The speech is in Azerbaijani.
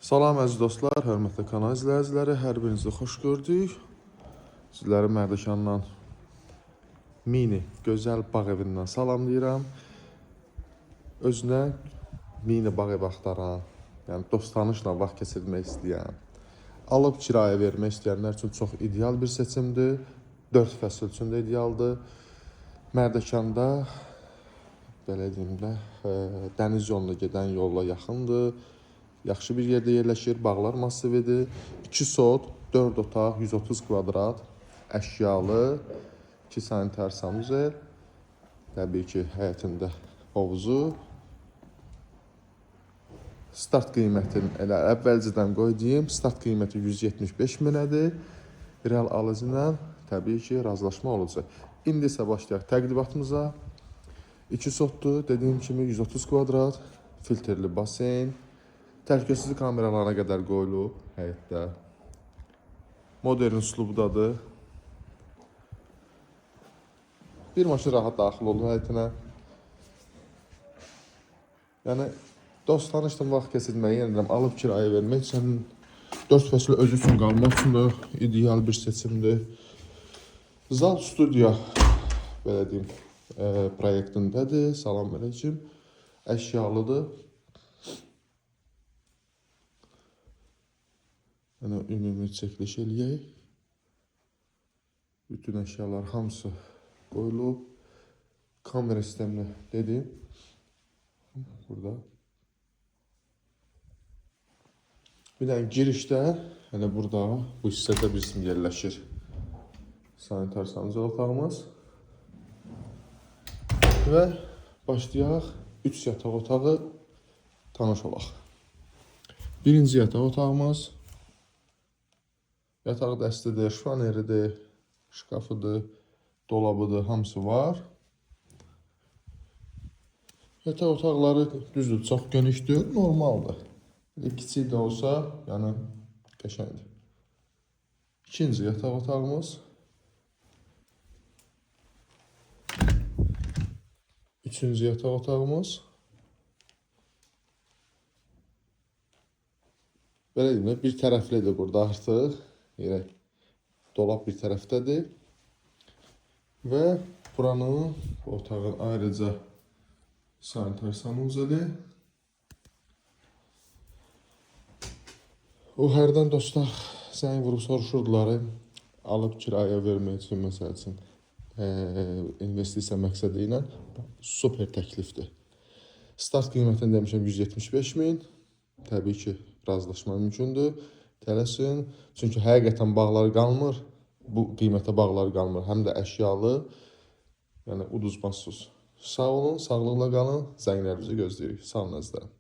Salam əziz dostlar, hörmətli kanal izləyiciləri, hər birinizi xoş gördük. Sizləri Mərdəkandan mini gözəl bağ evindən salamlayıram. Özünə mini bağ ev axtaran, yəni dost-tanışla vaxt keçirmək istəyən, alıb kirayə vermək istəyənlər üçün çox ideal bir seçimdir. 4 fəsil üçün də idealdır. Mərdəkanda belə deyim də, dəniz yoluna gedən yolla yaxındır. Yaxşı bir yerdə yerləşir, bağlar massividir. 2 sot, 4 otaq, 130 kvadrat, əşyalı, 2 sanitar sanuzel, təbii ki, həyətində hovuzu. Start qiymətini elə əvvəlcədən qoyduğum, start qiyməti 175 minədir. Real alıcı ilə təbii ki, razılaşma olacaq. İndi isə başlayaq təqdimatımıza. 2 sotdur, dediyim kimi 130 kvadrat, filtrli basen, təhlükəsizlik kameralarına qədər qoyulub həyətdə. Modern üslubdadır. Bir maşın rahat daxil olur həyətinə. Yəni, dost-tanışla vaxt keçirməyi, yenə alıb kirayə vermək üçün 4 fəsil özü üçün qalmaq üçün də ideal bir seçimdir. Zal studiya, belə deyim, proyektindədir. Salam aleyküm. Əşyalıdır. Yəni, ümumi çəkiliş eləyək. Bütün əşyalar hamısı qoyulub. Kamera sistemini dedim. Burada. Bir dənə girişdə, yəni burada, bu hissədə bizim yerləşir. Sanitar sanuzel otağımız. Və başlayaq 3 yataq otağı tanış olaq. Birinci yataq otağımız. Yataq dəstidir, şvaneridir, şkafıdır, dolabıdır, hamısı var. Yataq otaqları düzdür, çox genişdir, normaldır. Kiçik də olsa, yəni qəşəngdir. İkinci yataq otağımız. Üçüncü yataq otağımız. Belə deyim də, bir tərəflidir burada artıq. Yerə dolab bir tərəfdədir. Və buranın, bu otağın ayrıca sanitar sanuzeli. O hərdən dostlar zəng vurub soruşurdular, alıb kirayə vermək üçün, məsəl üçün, investisiya məqsədi ilə super təklifdir. Start qiymətini demişəm 175 min. Təbii ki, razılaşma mümkündür. Tələsin, çünki həqiqətən bağlar qalmır, bu qiymətə bağlar qalmır, həm də əşyalı, yəni uduzmazsız. Sağ olun, sağlıqla qalın, zənglərinizi gözləyirik. Sağ olun əzizlərim.